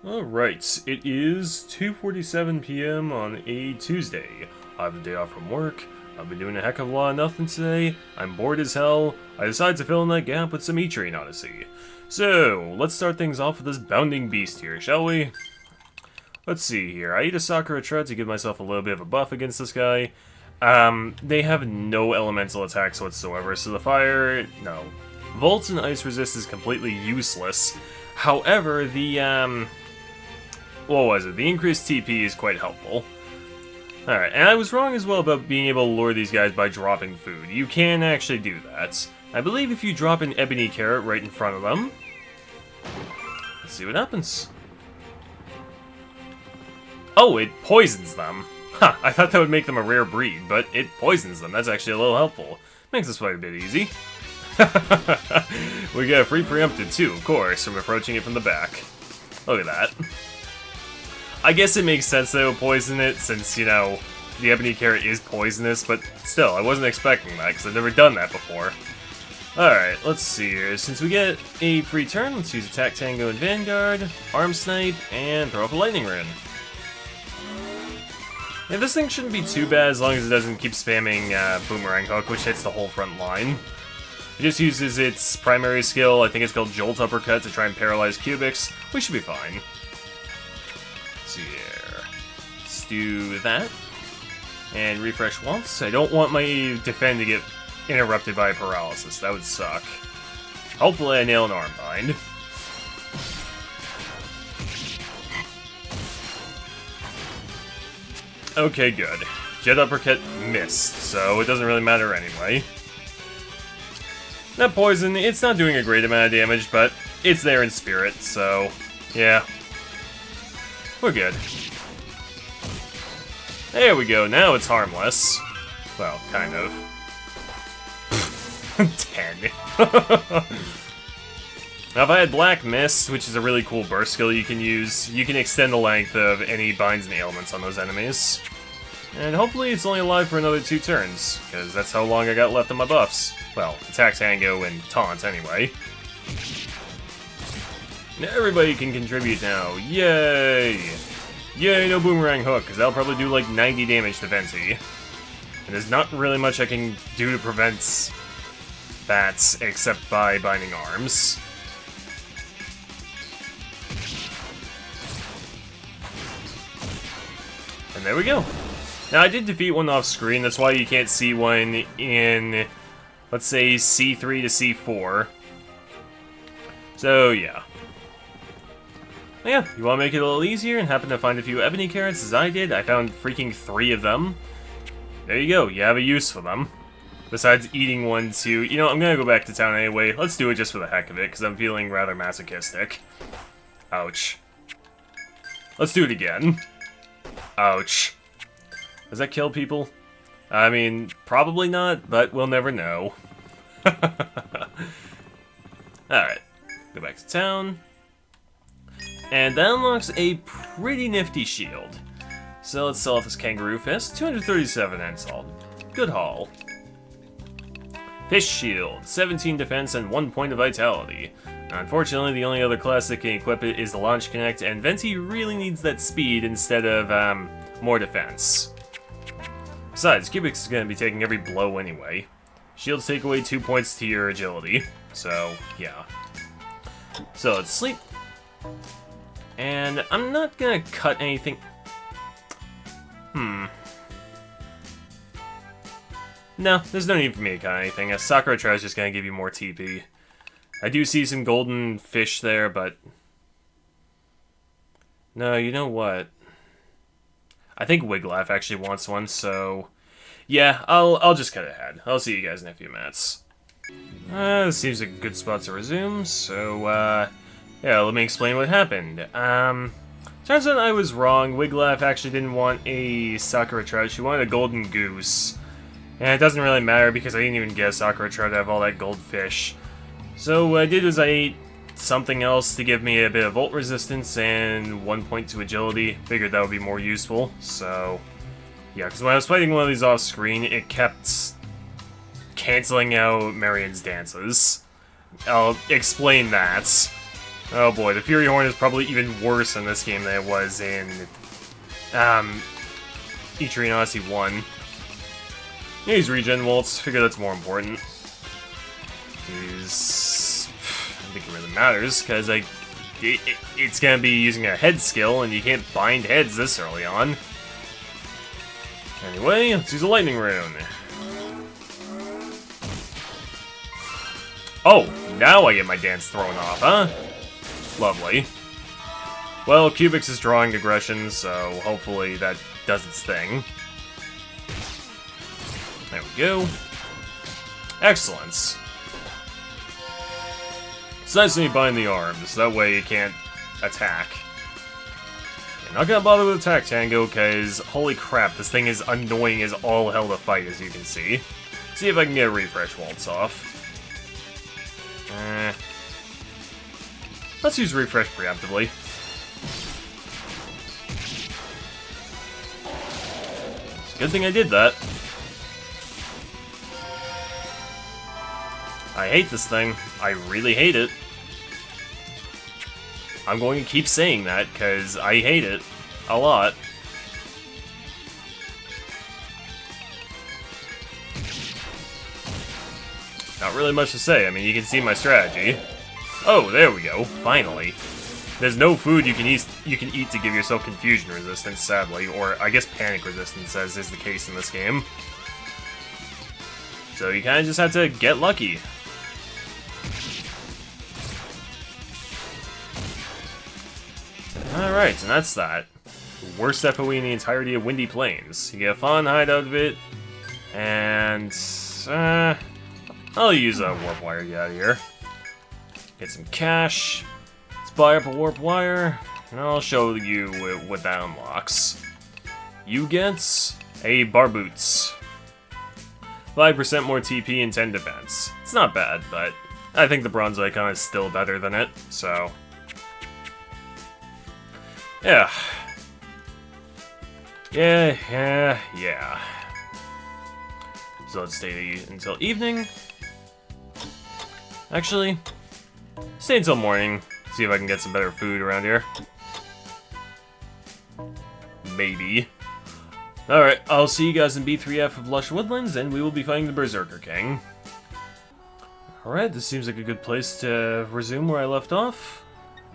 Alright, it is 2:47 p.m. on a Tuesday. I have a day off from work. I've been doing a heck of a lot of nothing today. I'm bored as hell. I decided to fill in that gap with some Etrian Odyssey. So, let's start things off with this bounding beast here, shall we? Let's see here. I eat a Sakura Tread to give myself a little bit of a buff against this guy. They have no elemental attacks whatsoever, so the fire, no. Volt and ice resist is completely useless. However, the, what was it? The increased TP is quite helpful. Alright, and I was wrong as well about being able to lure these guys by dropping food. You can actually do that. I believe if you drop an ebony carrot right in front of them... Let's see what happens. Oh, it poisons them. Huh, I thought that would make them a rare breed, but it poisons them. That's actually a little helpful. Makes this fight a bit easy. We get a free preempted too, of course, from approaching it from the back. Look at that. I guess it makes sense that it would poison it, since, you know, the ebony carrot is poisonous, but still, I wasn't expecting that, because I've never done that before. Alright, let's see here. Since we get a free turn, let's use Attack Tango and Vanguard, Arm Snipe, and throw up a Lightning Rune. Yeah, this thing shouldn't be too bad as long as it doesn't keep spamming Boomerang Hook, which hits the whole front line. It just uses its primary skill, I think it's called Jolt Uppercut, to try and paralyze Cubics. We should be fine. Let's see here. Let's do that. And refresh once. I don't want my defend to get interrupted by a paralysis. That would suck. Hopefully I nail an arm bind. Okay, good. Jet Uppercut missed, so it doesn't really matter anyway. That poison, it's not doing a great amount of damage, but it's there in spirit, so yeah. We're good. There we go, now it's harmless. Well, kind of. 10. Now if I had Black Mist, which is a really cool burst skill you can use, you can extend the length of any binds and ailments on those enemies. And hopefully it's only alive for another 2 turns, because that's how long I got left on my buffs. Well, Attack Tango and Taunt anyway. Now everybody can contribute now, yay! Yay, no Boomerang Hook, because that'll probably do like 90 damage to Venti. And there's not really much I can do to prevent that, except by binding arms. And there we go. Now, I did defeat one off screen, that's why you can't see one in, let's say, C3 to C4. So, yeah. But yeah, you want to make it a little easier and happen to find a few ebony carrots as I did. I found freaking 3 of them. There you go, you have a use for them. Besides eating one too. You know, I'm gonna go back to town anyway. Let's do it just for the heck of it, because I'm feeling rather masochistic. Ouch. Let's do it again. Ouch. Does that kill people? I mean, probably not, but we'll never know. Alright, go back to town. And that unlocks a pretty nifty shield. So let's sell off this Kangaroo Fist. 237 insult. Good haul. Fish Shield, 17 defense and 1 point of vitality. Unfortunately, the only other class that can equip it is the Launch Connect, and Venti really needs that speed instead of, more defense. Besides, Cubics is going to be taking every blow anyway. Shields take away 2 points to your agility, so, yeah. So, let's sleep. And I'm not going to cut anything... No, there's no need for me to cut anything. A Sakura Try is just going to give you more TP. I do see some golden fish there, but... No, you know what? I think Wiglaf actually wants one, so... Yeah, I'll just cut ahead. I'll see you guys in a few minutes. This seems like a good spot to resume, so, yeah, let me explain what happened. Turns out I was wrong. Wiglaf actually didn't want a Sakura Trout, she wanted a golden goose. And it doesn't really matter because I didn't even get a Sakura Trout to have all that goldfish. So what I did was I ate something else to give me a bit of volt resistance and 1 point to agility. Figured that would be more useful, so... Yeah, because when I was fighting one of these off screen, it kept canceling out Marion's dances. I'll explain that. Oh boy, the Fury Horn is probably even worse in this game than it was in Etrian Odyssey 1. Use regen waltz, figure that's more important. Use... I think it really matters, because like, it's gonna be using a head skill, and you can't bind heads this early on. Anyway, let's use a lightning rune. Oh, now I get my dance thrown off, huh? Lovely. Well, Cubix is drawing aggression, so hopefully that does its thing. There we go. Excellent. It's nice when you bind the arms, that way you can't attack. I'm not gonna bother with Attack Tango, because holy crap, this thing is annoying as all hell to fight, as you can see. See if I can get a refresh waltz off. Let's use refresh preemptively. It's a good thing I did that. I hate this thing. I really hate it. I'm going to keep saying that, because I hate it a lot. Not really much to say. I mean, you can see my strategy. Oh, there we go. Finally. There's no food you can eat to give yourself confusion resistance, sadly, or I guess panic resistance, as is the case in this game. So you kind of just have to get lucky. Alright, and that's that. The worst FOE in the entirety of Windy Plains. You get a fun hide out of it, and I'll use a warp wire to get out of here. Get some cash. Let's buy up a warp wire, and I'll show you what that unlocks. You get a bar boots. 5% more TP and 10 defense. It's not bad, but I think the bronze icon is still better than it, so... Yeah. Yeah. So let's stay until evening. Actually, stay until morning. See if I can get some better food around here. Maybe. Alright, I'll see you guys in B3F of Lush Woodlands, and we will be fighting the Berserker King. Alright, this seems like a good place to resume where I left off.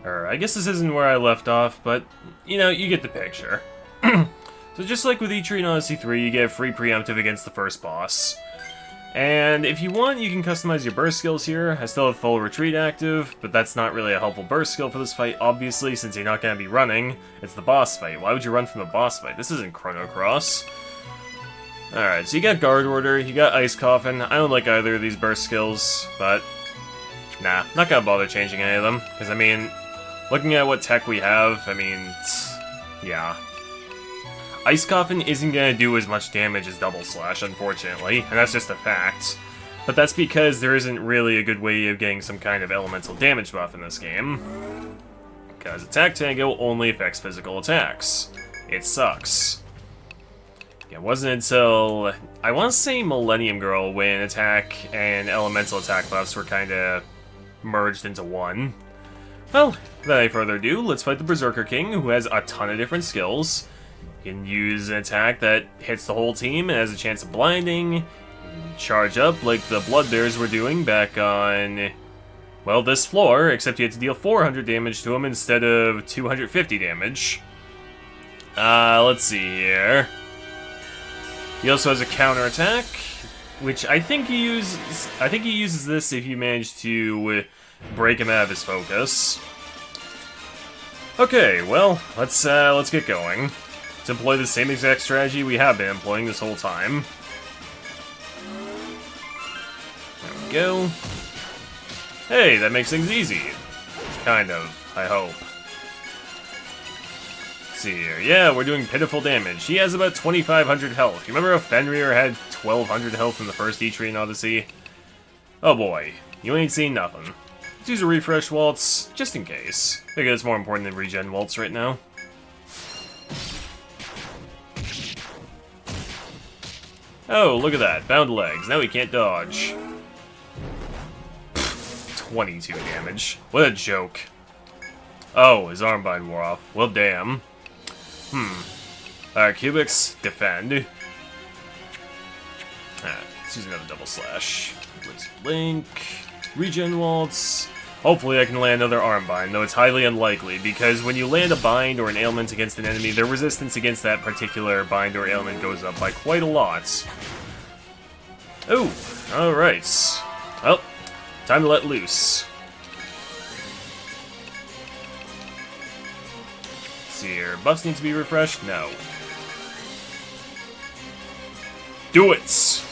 Or, I guess this isn't where I left off, but, you know, you get the picture. So just like with Etrian Odyssey 3, you get free preemptive against the first boss. And if you want, you can customize your burst skills here. I still have full retreat active, but that's not really a helpful burst skill for this fight, obviously, since you're not going to be running. It's the boss fight. Why would you run from the boss fight? This isn't Chrono Cross. Alright, so you got Guard Order, you got Ice Coffin. I don't like either of these burst skills, but... Nah, not gonna bother changing any of them. Because, I mean, looking at what tech we have, I mean, yeah. Ice Coffin isn't going to do as much damage as Double Slash, unfortunately, and that's just a fact. But that's because there isn't really a good way of getting some kind of elemental damage buff in this game. Because Attack Tango only affects physical attacks. It sucks. It wasn't until, I want to say Millennium Girl, when attack and elemental attack buffs were kind of merged into one. Well, without any further ado, let's fight the Berserker King, who has a ton of different skills. You can use an attack that hits the whole team and has a chance of blinding, charge up like the Blood Bears were doing back on, well, this floor, except you had to deal 400 damage to him instead of 250 damage. Let's see here. He also has a counter attack, which I think he uses this if you manage to break him out of his focus. Okay, well, let's get going. To employ the same exact strategy we have been employing this whole time. There we go. Hey, that makes things easy. Kind of, I hope. Let's see here. Yeah, we're doing pitiful damage. He has about 2,500 health. You remember how Fenrir had 1,200 health in the first Etrian Odyssey? Oh boy, you ain't seen nothing. Let's use a refresh waltz, just in case. I think it's more important than regen waltz right now. Oh, look at that. Bound legs. Now he can't dodge. 22 damage. What a joke. Oh, his armbind wore off. Well, damn. Alright, Cubics, defend. Alright, let's use another double slash. Let's blink. Regen waltz. Hopefully I can land another armbind, though it's highly unlikely, because when you land a bind or an ailment against an enemy, their resistance against that particular bind or ailment goes up by quite a lot. Oh, alright. Well, time to let loose. Let's see here. Buffs need to be refreshed? No. Do it!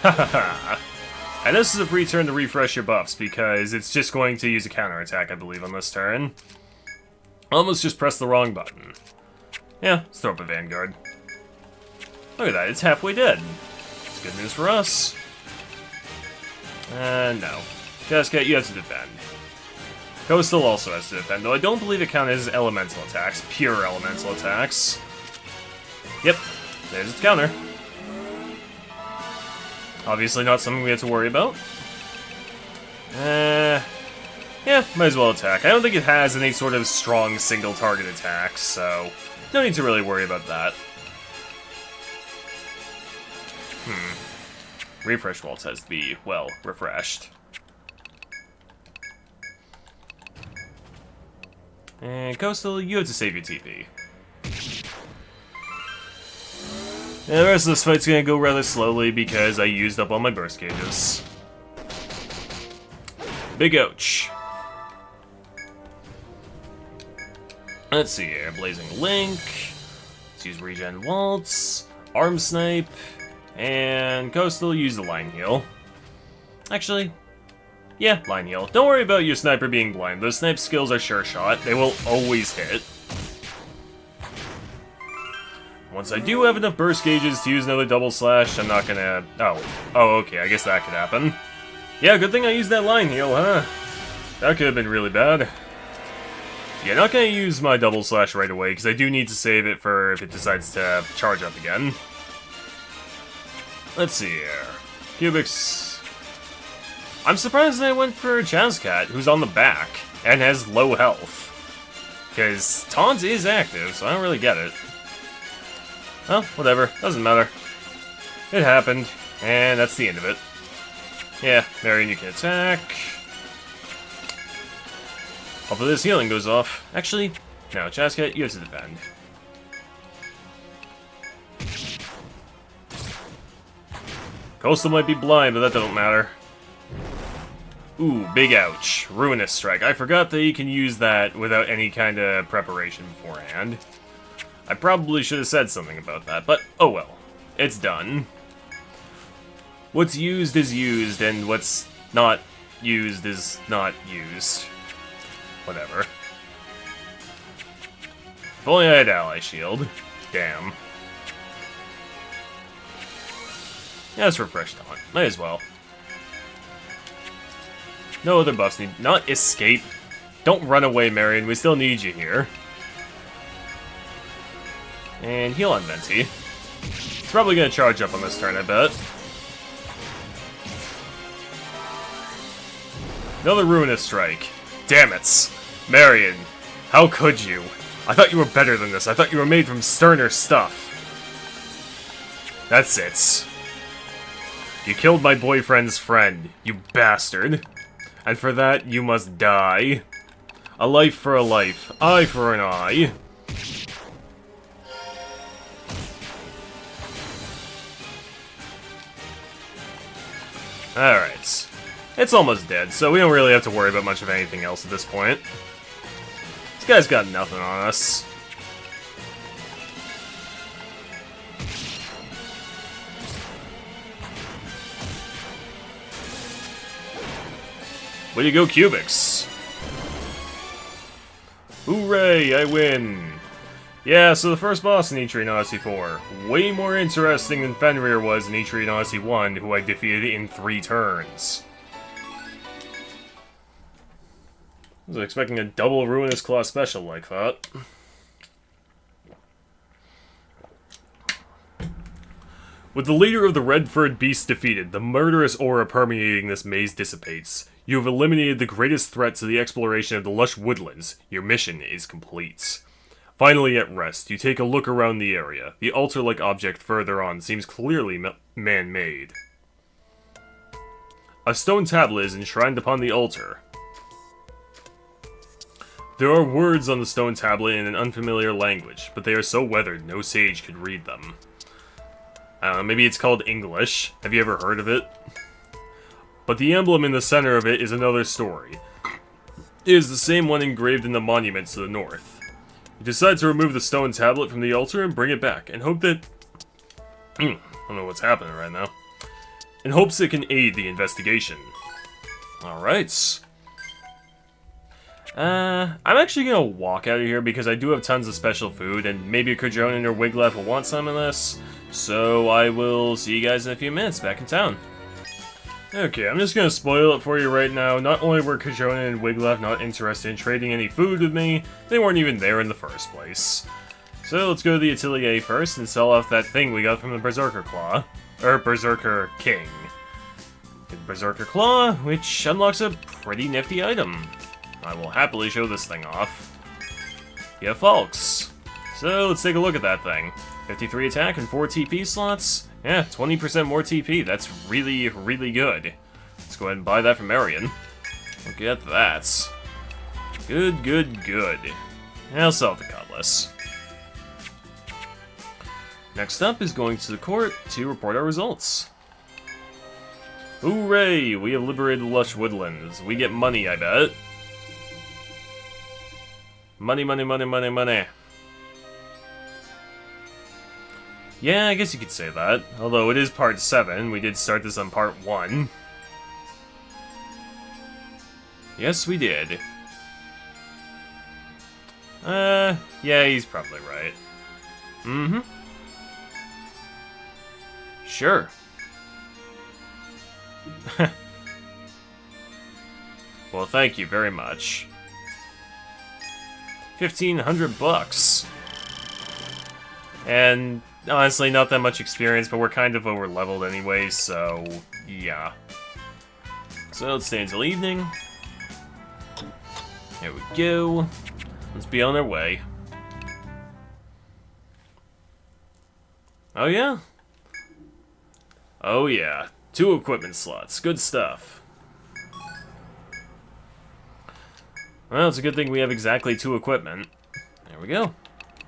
Hahaha. And this is a free turn to refresh your buffs, because it's just going to use a counterattack, I believe, on this turn. Almost just pressed the wrong button. Yeah, let's throw up a Vanguard. Look at that, it's halfway dead. It's good news for us. No. Jessica, you have to defend. Coastal also has to defend, though I don't believe it counts as elemental attacks, pure elemental attacks. Yep, there's its counter. Obviously not something we have to worry about. Yeah, might as well attack. I don't think it has any sort of strong single target attacks, so no need to really worry about that. Refresh waltz has to be, well, refreshed. And Coastal, you have to save your TP. And the rest of this fight's gonna go rather slowly because I used up all my burst gauges. Big ouch. Let's see here. Blazing Link. Let's use Regen Waltz. Arm Snipe. And Coastal, use the Line Heal. Actually, yeah, Line Heal. Don't worry about your sniper being blind. Those snipe skills are sure shot. They will always hit. Once I do have enough burst gauges to use another double slash, I'm not gonna... Oh, okay, I guess that could happen. Yeah, good thing I used that Line Heal, huh? That could have been really bad. Yeah, not gonna use my double slash right away, because I do need to save it for if it decides to charge up again. Let's see here. Cubics. I'm surprised I went for Chazcat, who's on the back, and has low health. Because Taunt is active, so I don't really get it. Well, whatever. Doesn't matter. It happened, and that's the end of it. Yeah, Marion, you can attack. Hopefully this healing goes off. Actually, no, Chazcat, you have to defend. Coastal might be blind, but that don't matter. Ooh, big ouch. Ruinous Strike. I forgot that you can use that without any kind of preparation beforehand. I probably should have said something about that, but oh well. It's done. What's used is used, and what's not used is not used. Whatever. If only I had Ally Shield. Damn. Yeah, let's refresh Taunt. Might as well. No other buffs need... Not escape. Don't run away, Marion. We still need you here. And heal on Venti. It's probably going to charge up on this turn, I bet. Another Ruinous Strike. Damn it. Marion, how could you? I thought you were better than this. I thought you were made from sterner stuff. That's it. You killed my boyfriend's friend, you bastard. And for that, you must die. A life for a life. Eye for an eye. Alright. It's almost dead, so we don't really have to worry about much of anything else at this point. This guy's got nothing on us. Way to go, Cubics! Hooray, I win! Yeah, so the first boss in Etrian Odyssey 4. Way more interesting than Fenrir was in Etrian Odyssey 1, who I defeated in 3 turns. I was expecting a double Ruinous Claw special like that. With the leader of the red-furred beast defeated, the murderous aura permeating this maze dissipates. You have eliminated the greatest threat to the exploration of the lush woodlands. Your mission is complete. Finally at rest, you take a look around the area. The altar-like object further on seems clearly man-made. A stone tablet is enshrined upon the altar. There are words on the stone tablet in an unfamiliar language, but they are so weathered no sage could read them. I don't know, maybe it's called English. Have you ever heard of it? But the emblem in the center of it is another story. It is the same one engraved in the monument to the north. You decide to remove the stone tablet from the altar and bring it back, and hope that... I don't know what's happening right now. In hopes it can aid the investigation. Alright. I'm actually gonna walk out of here because I do have tons of special food, and maybe Kerjonen or Wiglaf will want some of this. So I will see you guys in a few minutes back in town. Okay, I'm just gonna spoil it for you right now. Not only were Kerjonen and Wiglaf not interested in trading any food with me, they weren't even there in the first place. So let's go to the Atelier first and sell off that thing we got from the Berserker Claw. Or Berserker King. The Berserker Claw, which unlocks a pretty nifty item. I will happily show this thing off. Yeah, folks. So let's take a look at that thing. 53 attack and 4 TP slots. Yeah, 20% more TP. That's really, really good. Let's go ahead and buy that from Etrian. Look at that. Good, good, good. I'll sell the Cutlass. Next up is going to the court to report our results. Hooray! We have liberated the lush woodlands. We get money, I bet. Money, money, money, money, money. Yeah, I guess you could say that. Although it is part 7, we did start this on part 1. Yes, we did. Yeah, he's probably right. Mm-hmm. Sure. Well, thank you very much. 1,500 bucks. And honestly, not that much experience, but we're kind of over-leveled anyway, so yeah. So let's stay until evening. There we go. Let's be on our way. Oh yeah? Oh yeah. 2 equipment slots. Good stuff. Well, it's a good thing we have exactly 2 equipment. There we go.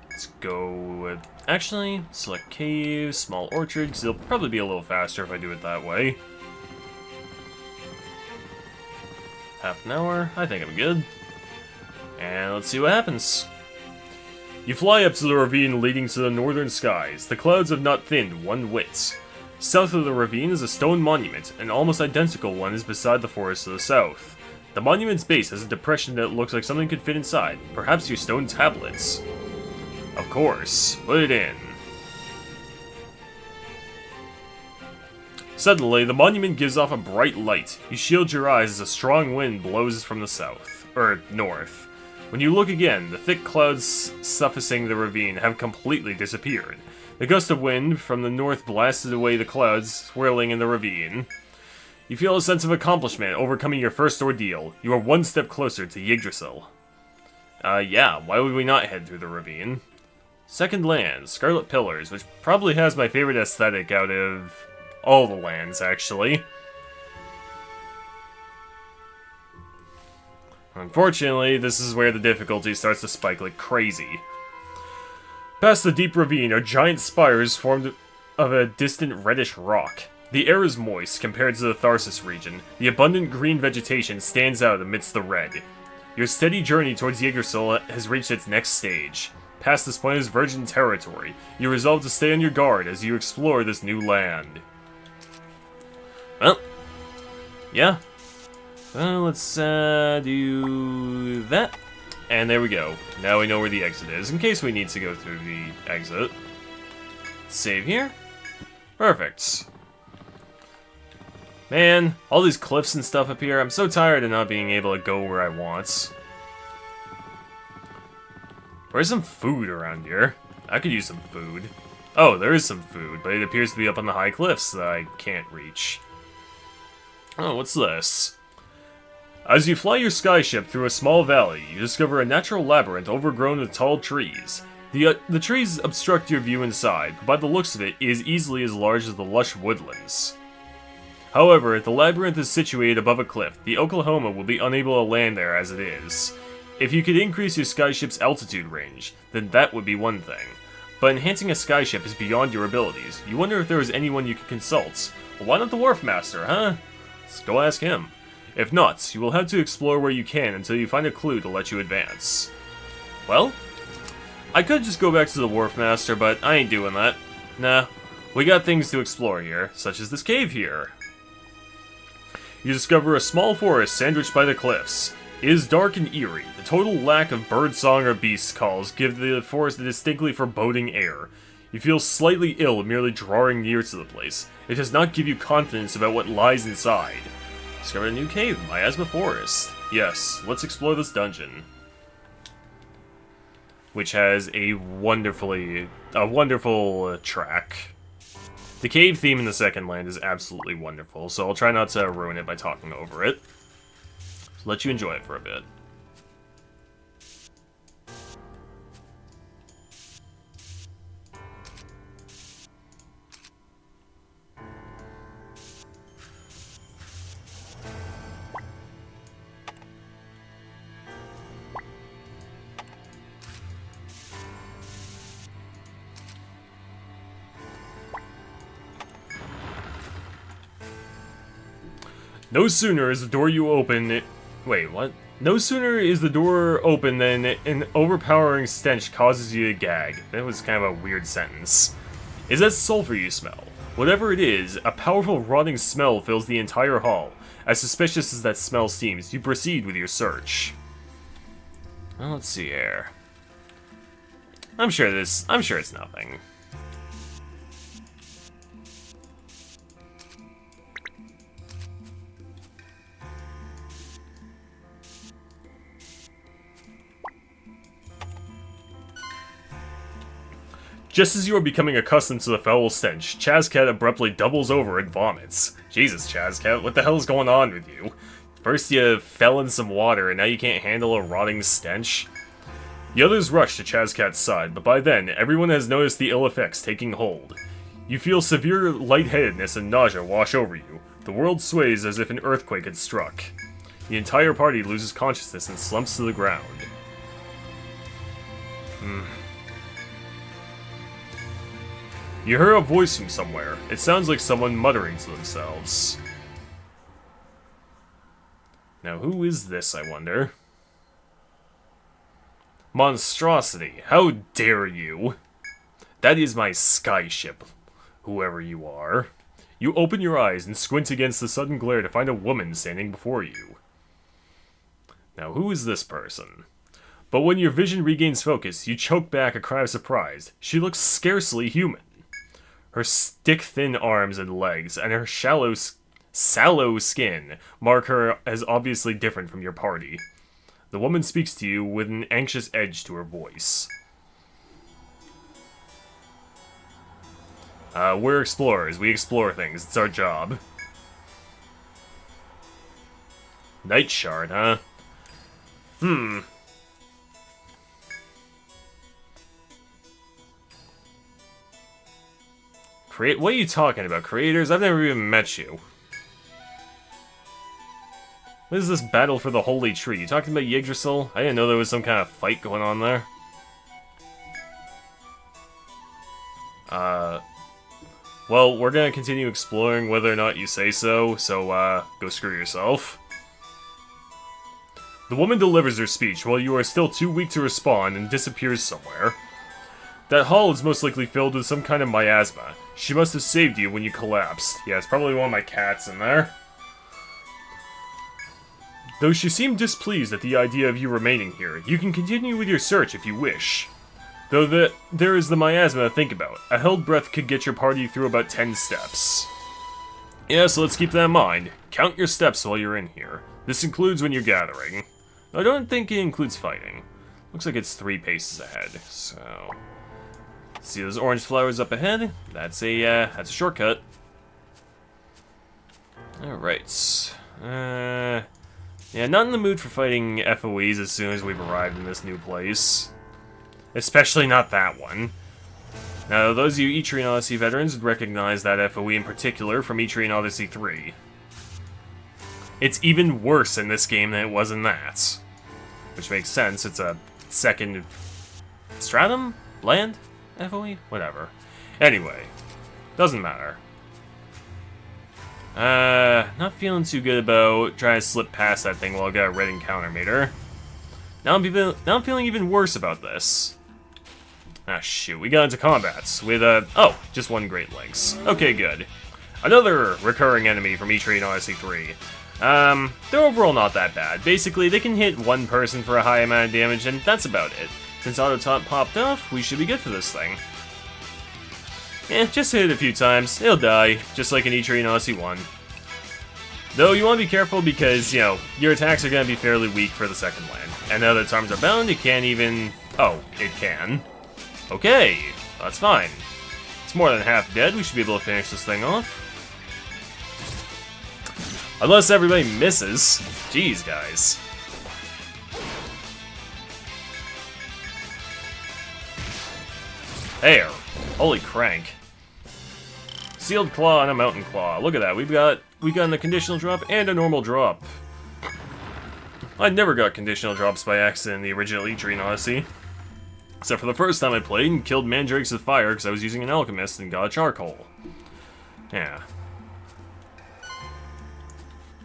Let's go with... Actually, select cave, small orchard, because it'll probably be a little faster if I do it that way. Half an hour. I think I'm good. And let's see what happens. You fly up to the ravine leading to the northern skies. The clouds have not thinned one whit. South of the ravine is a stone monument. An almost identical one is beside the forest to the south. The monument's base has a depression that looks like something could fit inside. Perhaps your stone tablets. Of course. Put it in. Suddenly, the monument gives off a bright light. You shield your eyes as a strong wind blows from the south. Or north. When you look again, the thick clouds suffusing the ravine have completely disappeared. The gust of wind from the north blasted away the clouds swirling in the ravine. You feel a sense of accomplishment overcoming your first ordeal. You are one step closer to Yggdrasil. Yeah, why would we not head through the ravine? Second land, Scarlet Pillars, which probably has my favorite aesthetic out of all the lands, actually. Unfortunately, this is where the difficulty starts to spike like crazy. Past the deep ravine are giant spires formed of a distant reddish rock. The air is moist compared to the Tharsis region. The abundant green vegetation stands out amidst the red. Your steady journey towards Yggdrasil has reached its next stage. Past this point is virgin territory. You resolve to stay on your guard as you explore this new land. Well, yeah. Well, let's do that. And there we go. Now we know where the exit is, in case we need to go through the exit. Save here. Perfect. Man, all these cliffs and stuff up here, I'm so tired of not being able to go where I want. Where's some food around here? I could use some food. Oh, there is some food, but it appears to be up on the high cliffs that I can't reach. Oh, what's this? As you fly your skyship through a small valley, you discover a natural labyrinth overgrown with tall trees. The trees obstruct your view inside, but by the looks of it, it is easily as large as the lush woodlands. However, the labyrinth is situated above a cliff. The Oklahoma will be unable to land there as it is. If you could increase your skyship's altitude range, then that would be one thing. But enhancing a skyship is beyond your abilities. You wonder if there is anyone you could consult. Well, why not the Wharf Master, huh? Let's go ask him. If not, you will have to explore where you can until you find a clue to let you advance. Well, I could just go back to the Wharf Master, but I ain't doing that. Nah, we got things to explore here, such as this cave here. You discover a small forest sandwiched by the cliffs. It is dark and eerie. The total lack of birdsong or beast calls give the forest a distinctly foreboding air. You feel slightly ill merely drawing near to the place. It does not give you confidence about what lies inside. Discover a new cave, Miasma Forest. Yes, let's explore this dungeon. Which has a wonderful track. The cave theme in the second land is absolutely wonderful, so I'll try not to ruin it by talking over it. So let you enjoy it for a bit. No sooner is the door you open... Wait, what? No sooner is the door open than an overpowering stench causes you to gag. That was kind of a weird sentence. Is that sulfur you smell? Whatever it is, a powerful rotting smell fills the entire hall. As suspicious as that smell seems, you proceed with your search. Well, let's see here. I'm sure it's nothing. Just as you are becoming accustomed to the foul stench, Chazcat abruptly doubles over and vomits. Jesus, Chazcat, what the hell is going on with you? First you fell in some water, and now you can't handle a rotting stench? The others rush to Chazcat's side, but by then, everyone has noticed the ill effects taking hold. You feel severe lightheadedness and nausea wash over you. The world sways as if an earthquake had struck. The entire party loses consciousness and slumps to the ground. You hear a voice from somewhere. It sounds like someone muttering to themselves. Now who is this, I wonder? Monstrosity, how dare you? That is my skyship, whoever you are. You open your eyes and squint against the sudden glare to find a woman standing before you. Now who is this person? But when your vision regains focus, you choke back a cry of surprise. She looks scarcely human. Her stick-thin arms and legs, and her sallow skin mark her as obviously different from your party. The woman speaks to you with an anxious edge to her voice. We're explorers. We explore things. It's our job. Night Shard, huh? What are you talking about, creators? I've never even met you. What is this battle for the holy tree? You talking about Yggdrasil? I didn't know there was some kind of fight going on there. Well, we're gonna continue exploring whether or not you say so, go screw yourself. The woman delivers her speech while you are still too weak to respond and disappears somewhere. That hall is most likely filled with some kind of miasma. She must have saved you when you collapsed. Yeah, it's probably one of my cats in there. Though she seemed displeased at the idea of you remaining here, you can continue with your search if you wish. Though there is the miasma to think about. A held breath could get your party through about 10 steps. Yeah, so let's keep that in mind. Count your steps while you're in here. This includes when you're gathering. I don't think it includes fighting. Looks like it's 3 paces ahead, so... See those orange flowers up ahead? That's a shortcut. Alright. Yeah, not in the mood for fighting FOEs as soon as we've arrived in this new place. Especially not that one. Now, those of you Etrian Odyssey veterans would recognize that FOE in particular from Etrian Odyssey 3. It's even worse in this game than it was in that. Which makes sense, it's a second stratum? Land? FOE? Whatever. Anyway, doesn't matter. Not feeling too good about trying to slip past that thing while I got a red encounter meter. Now I'm feeling even worse about this. Ah, shoot, we got into combats with, oh, just one Great Lynx. Okay, good. Another recurring enemy from Etrian Odyssey 3. They're overall not that bad. Basically, they can hit one person for a high amount of damage, and that's about it. Since auto-top popped off, we should be good for this thing. Just hit it a few times, it'll die, just like in Etrian Odyssey 1. Though you want to be careful because, you know, your attacks are going to be fairly weak for the second land. And now that its arms are bound, it can't even... Oh, it can. Okay, that's fine. It's more than half dead, we should be able to finish this thing off. Unless everybody misses. Jeez, guys. There. Holy crank. Sealed Claw and a Mountain Claw. Look at that, we got a conditional drop and a normal drop. I never got conditional drops by accident in the original Etrian Odyssey. Except for the first time I played and killed mandrakes with fire because I was using an alchemist and got a charcoal. Yeah.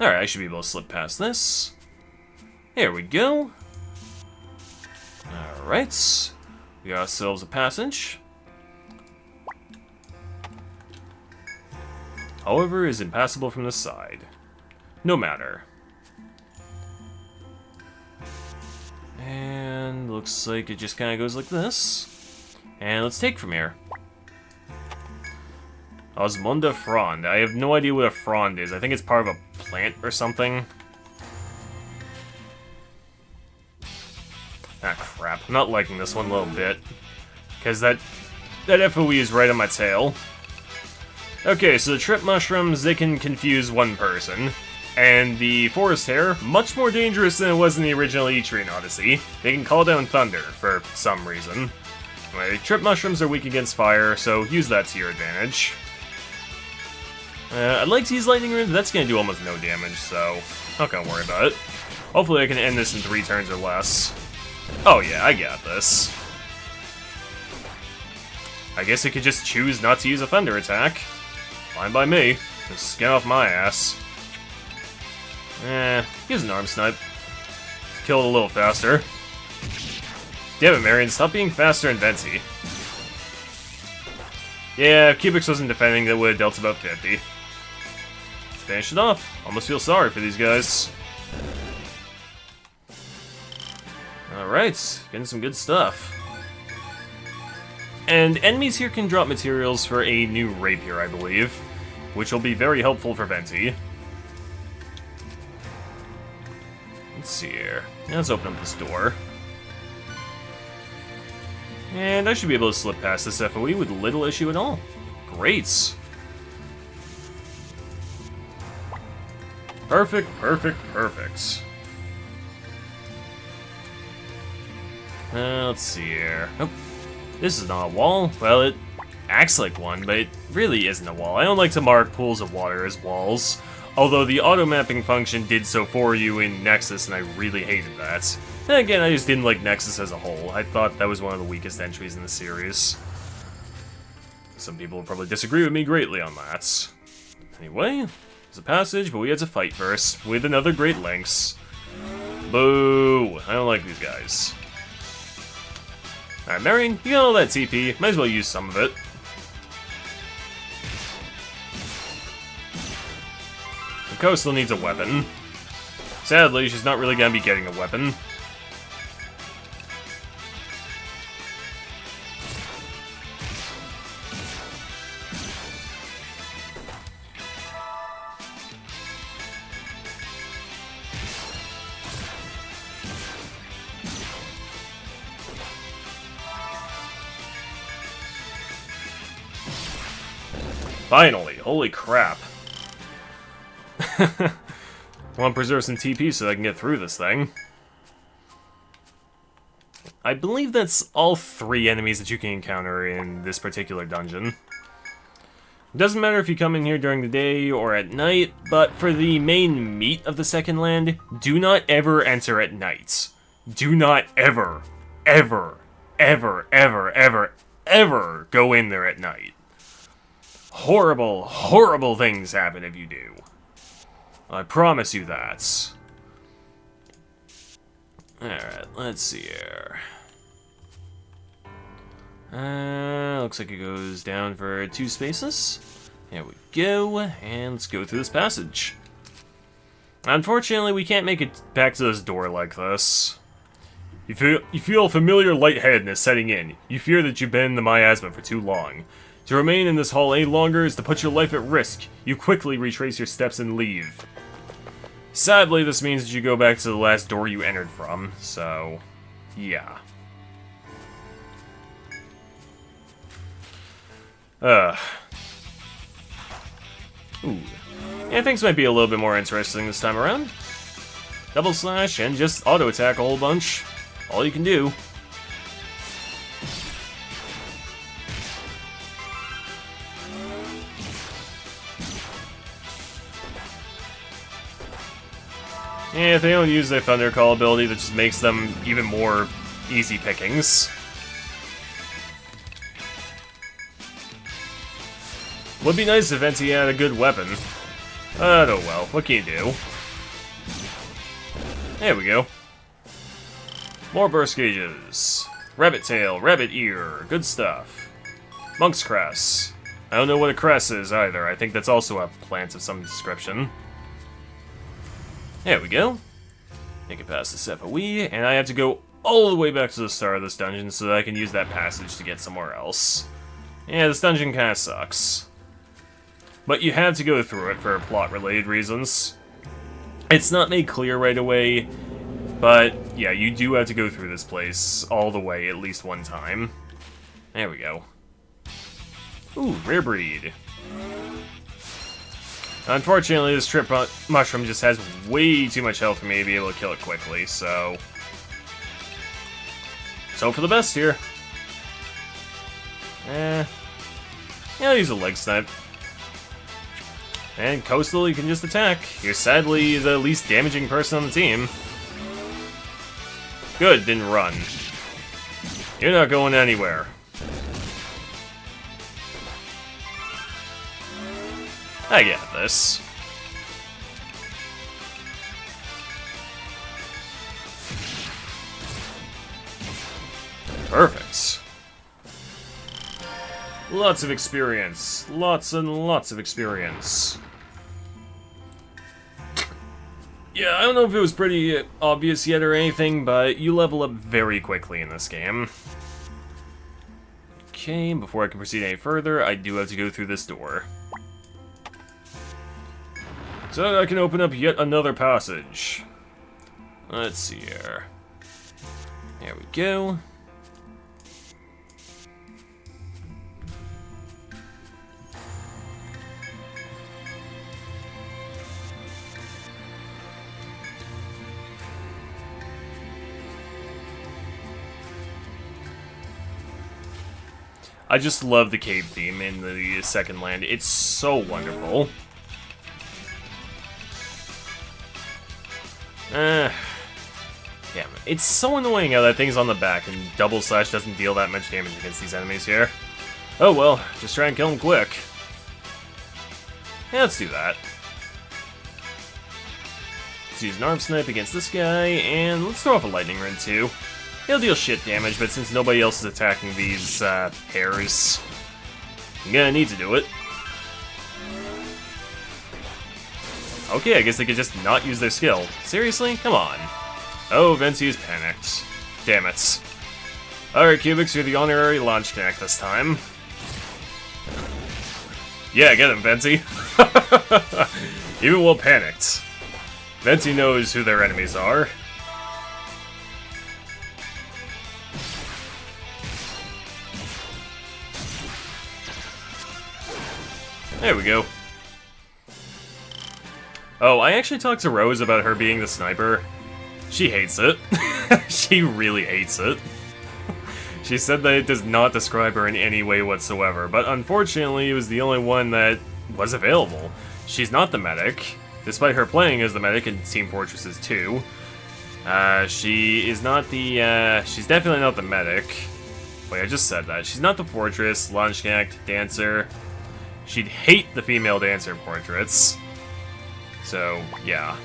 Alright, I should be able to slip past this. Here we go. Alright. We got ourselves a passage. However, is impassable from the side. No matter. And looks like it just kind of goes like this. And let's take from here. Osmunda Frond. I have no idea what a frond is. I think it's part of a plant or something. Ah, crap. I'm not liking this one a little bit. Because that FOE is right on my tail. Okay, so the trip mushrooms, they can confuse one person. And the forest hare, much more dangerous than it was in the original Etrian Odyssey. They can call down thunder, for some reason. Anyway, trip mushrooms are weak against fire, so use that to your advantage. I'd like to use lightning rune, but that's going to do almost no damage, so not going to worry about it. Hopefully I can end this in 3 turns or less. Oh yeah, I got this. I guess I could just choose not to use a thunder attack. Fine by me. Just skin off my ass. Here's an arm snipe. Kill it a little faster. Damn it, Marion, stop being faster and Venti. Yeah, if Cubix wasn't defending, that would have dealt about 50. Let's finish it off. Almost feel sorry for these guys. Alright, getting some good stuff. And enemies here can drop materials for a new rapier, I believe, which will be very helpful for Venti. Let's see here. Now let's open up this door. And I should be able to slip past this FOE with little issue at all. Great! Perfect, perfect, perfect. Let's see here. Nope. This is not a wall. Well, it acts like one, but it really isn't a wall. I don't like to mark pools of water as walls. Although the auto-mapping function did so for you in Nexus, and I really hated that. And again, I just didn't like Nexus as a whole. I thought that was one of the weakest entries in the series. Some people will probably disagree with me greatly on that. Anyway, there's a passage, but we had to fight first, with another Great Lynx. Boo! I don't like these guys. Alright, Marion, you got all that TP, might as well use some of it. Ko still needs a weapon. Sadly, she's not really gonna be getting a weapon. Finally! Holy crap. I want to preserve some TP so I can get through this thing. I believe that's all 3 enemies that you can encounter in this particular dungeon. It doesn't matter if you come in here during the day or at night, but for the main meat of the second land, do not ever enter at night. Do not ever, ever, ever, ever, ever, ever go in there at night. Horrible, horrible things happen if you do. I promise you that. Alright, let's see here. Looks like it goes down for 2 spaces. There we go, and let's go through this passage. Unfortunately, we can't make it back to this door like this. You feel familiar lightheadedness setting in. You fear that you've been in the miasma for too long. To remain in this hall any longer is to put your life at risk. You quickly retrace your steps and leave. Sadly, this means that you go back to the last door you entered from, so yeah. Ooh. Yeah, things might be a little bit more interesting this time around. Double slash and just auto attack a whole bunch. All you can do. Yeah, if they don't use their Thunder Call ability, that just makes them even more easy pickings. Would be nice if Venti had a good weapon. Oh well, what can you do? There we go. More burst gauges. Rabbit tail, rabbit ear, good stuff. Monk's cress. I don't know what a cress is either. I think that's also a plant of some description. There we go. Make it past the FOE, and I have to go all the way back to the start of this dungeon so that I can use that passage to get somewhere else. Yeah, this dungeon kinda sucks. But you have to go through it for plot-related reasons. It's not made clear right away, but yeah, you do have to go through this place all the way at least one time. There we go. Ooh, rare breed. Unfortunately, this trip mushroom just has way too much health for me to be able to kill it quickly, so... So for the best here. Yeah, I'll use a leg snipe. And Coastal, you can just attack. You're sadly the least damaging person on the team. Good, didn't run. You're not going anywhere. I get this. Perfect. Lots of experience. Lots and lots of experience. Yeah, I don't know if it was pretty obvious yet or anything, but you level up very quickly in this game. Okay, before I can proceed any further, I do have to go through this door. So that I can open up yet another passage. Let's see here. There we go. I just love the cave theme in the second land. It's so wonderful. Damn it. It's so annoying how that thing's on the back and double slash doesn't deal that much damage against these enemies here. Oh well, just try and kill him quick. Yeah, let's do that. Let's use an arm snipe against this guy, and let's throw off a lightning rod too. He'll deal shit damage, but since nobody else is attacking these hairs, I'm gonna need to do it. Okay, I guess they could just not use their skill. Seriously? Come on. Oh, Venti is panicked. Damn it. Alright, Cubics, you're the honorary launch connect this time. Yeah, get him, Venti. Even while panicked. Venti knows who their enemies are. There we go. Oh, I actually talked to Rose about her being the sniper. She hates it. She really hates it. She said that it does not describe her in any way whatsoever, but unfortunately it was the only one that was available. She's not the medic, despite her playing as the medic in Team Fortresses 2. She is not the, she's definitely not the medic. Wait, I just said that. She's not the Fortress, Launch Act, Dancer. She'd hate the female Dancer portraits. So, yeah.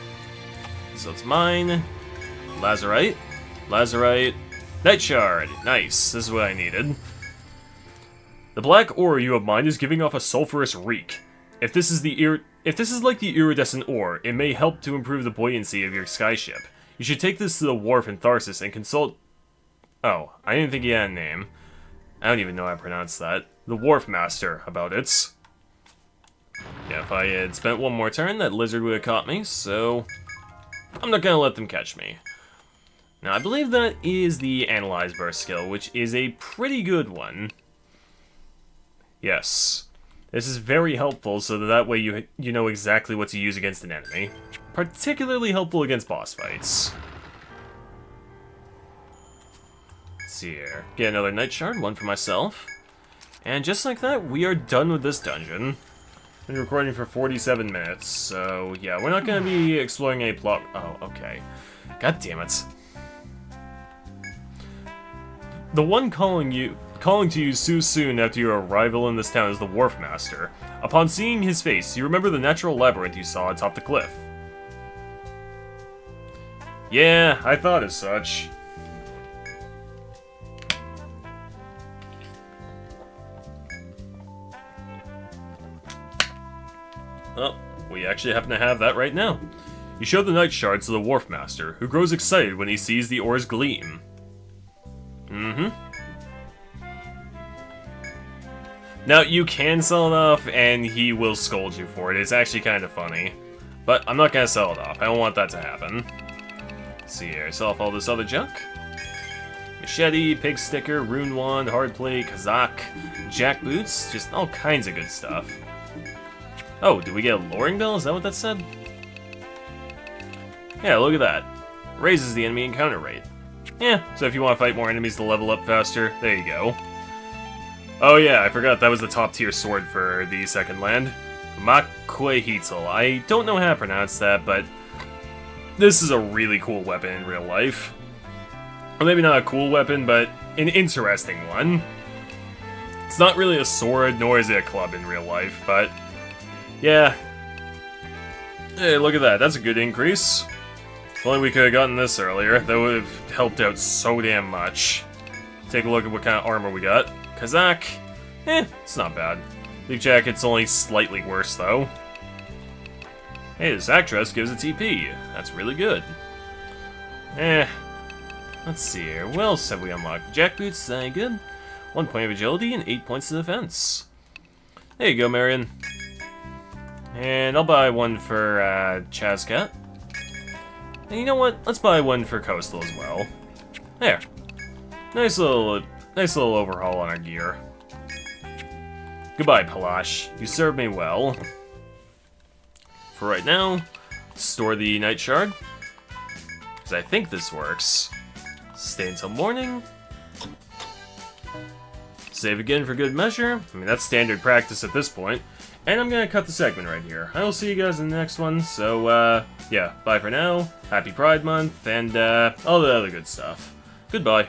So it's mine. Lazarite. Lazarite. Night Shard. Nice. This is what I needed. The black ore you have mined is giving off a sulfurous reek. If this is like the iridescent ore, it may help to improve the buoyancy of your skyship. You should take this to the wharf in Tharsis and consult... Oh, I didn't think he had a name. I don't even know how to pronounce that. The Wharf Master about it. Yeah, if I had spent one more turn, that lizard would have caught me, so... I'm not gonna let them catch me. Now, I believe that is the Analyze Burst skill, which is a pretty good one. Yes. This is very helpful, so that way you know exactly what to use against an enemy. Particularly helpful against boss fights. Let's see here. Get another Night Shard, one for myself. And just like that, we are done with this dungeon. Been recording for 47 minutes, so yeah, we're not going to be exploring any plot... Oh, okay. God damn it. The one calling to you so soon after your arrival in this town is the Wharf Master. Upon seeing his face, you remember the natural labyrinth you saw atop the cliff. Yeah, I thought as such. Oh, we actually happen to have that right now. You show the Night Shards to the Wharf Master, who grows excited when he sees the ore's gleam. Now, you can sell it off, and he will scold you for it. It's actually kind of funny. But I'm not going to sell it off. I don't want that to happen. Let's see here. Sell off all this other junk. Machete, pig sticker, rune wand, hard plate, kazak, jack boots. Just all kinds of good stuff. Oh, did we get a lowering bell? Is that what that said? Yeah, look at that. Raises the enemy encounter rate. Yeah, so if you want to fight more enemies to level up faster, there you go. Oh yeah, I forgot that was the top tier sword for the second land. Makwehitl. I don't know how to pronounce that, but this is a really cool weapon in real life. Or maybe not a cool weapon, but an interesting one. It's not really a sword, nor is it a club in real life, but yeah. Hey, look at that. That's a good increase. If only we could have gotten this earlier. That would have helped out so damn much. Take a look at what kind of armor we got. Kazak. It's not bad. Leaf Jacket's only slightly worse, though. Hey, this actress gives a TP. That's really good. Let's see here. What else have we unlocked? Jack Boots, good. 1 point of agility and 8 points of defense. There you go, Marion. And I'll buy one for Chazcat. And you know what? Let's buy one for Coastal as well. There. Nice little overhaul on our gear. Goodbye, Palash. You served me well. For right now, store the Night Shard. Because I think this works. Stay until morning. Save again for good measure. I mean, that's standard practice at this point. And I'm gonna cut the segment right here. I will see you guys in the next one. So, yeah, bye for now. Happy Pride Month, and all the other good stuff. Goodbye.